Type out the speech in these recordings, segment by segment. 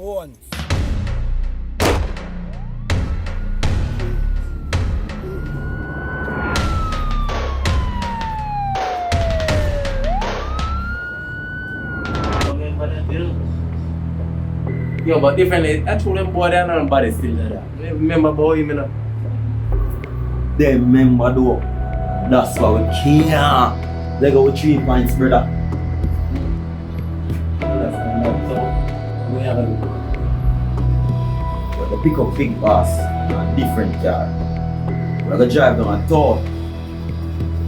Bones. Yo, but differently, I told them boy they are not body still there. Remember boy, you know? They remember though. That's why we can't. They go with 3 points, brother. We have a But they pick up big boss on a different car. We're gonna drive down a tour.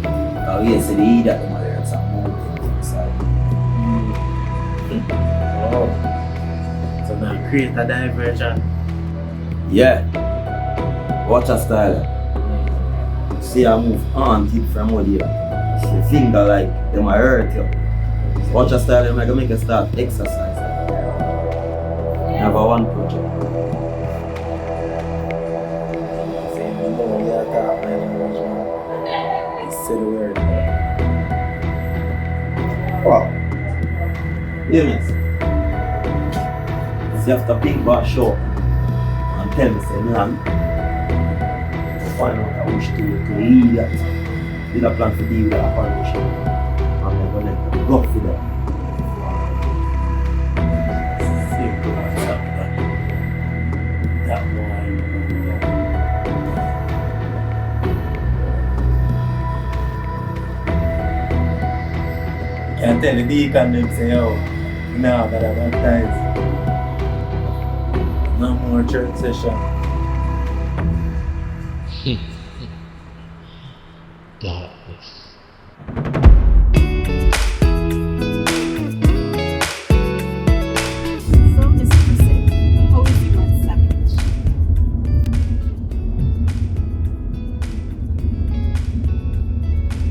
Now we see the heat at the mother and some mountains inside. Oh. So now create a diversion. Yeah. Watch a style. See I move on tip from out here. The finger like they might hurt you. Watch a style, I'm gonna make you start exercise. Never one project. Say the word. What? Yeah, miss. See after big boss show and tell me say man, find out I wish to eat that. Did a plan to deal with that partnership. And I'm gonna go for that. Simple as that one. Can't tell the deacon them say, yo, now that I baptized. No more church session. Darkness. So, Mr. President, how is you and Savage?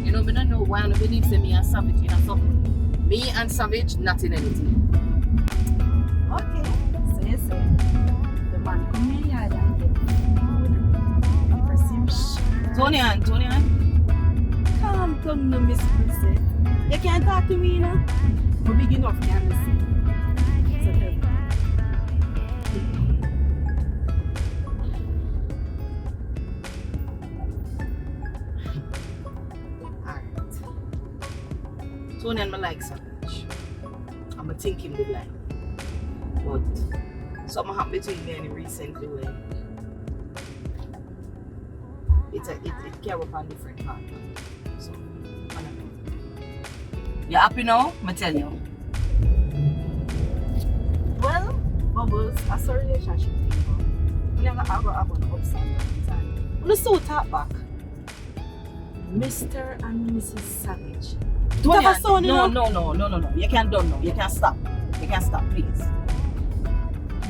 You know, I don't know why I believe say me and Savage in a something. Me and Savage, not in anything. Okay, so you say, the man come in here and get food. Press him. Tony Ann. Calm down now, Miss President. You can't talk to me, you know? We're big enough, can't you see? So tell me. Alright. Tony and I like Savage. I'm thinking the line. But something happened between me and him recently where it came up on different path. So, I don't know. You happy now? I tell you. Well, Bubbles, as a relationship thing, we never have an ups and downs. Let's still talk back. Mr. and Mrs. Savage. Do you have a son? No. You can't do no. You can't stop. You can't stop, please.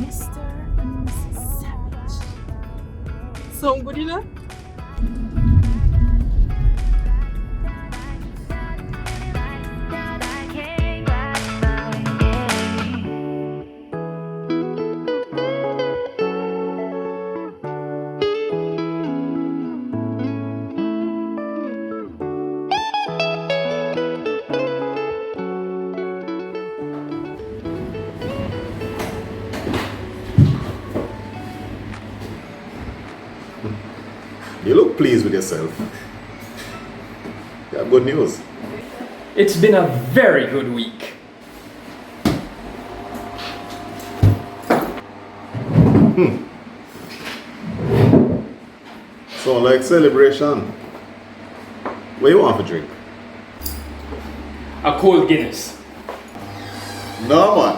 Mr. and Mrs. Savage. Sound good, you know? You look pleased with yourself. You have good news. It's been a very good week. So like celebration. What you want for drink? A cold Guinness. No man.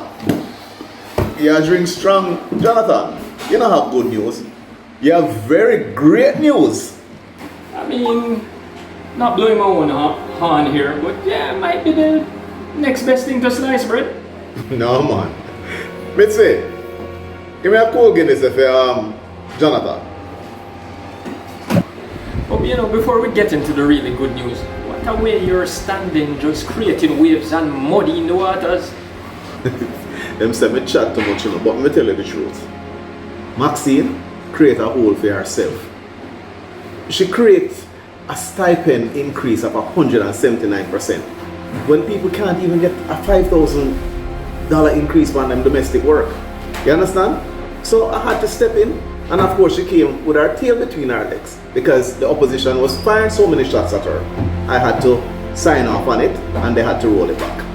You drink strong, Jonathan. You don't have good news. You have very great news. I mean, not blowing my own horn here, but yeah, it might be the next best thing to sliced bread. No man. Mitzi, give me a cold Guinness if you Jonathan. But you know, before we get into the really good news, what a way you're standing just creating waves and muddy in the waters. Them say me chat too much, you know, but me tell you the truth. Maxine create a hole for herself. She creates a stipend increase of 179%. When people can't even get a $5,000 increase on them domestic work. You understand? So I had to step in, and of course she came with her tail between her legs because the opposition was firing so many shots at her. I had to sign off on it, and they had to roll it back.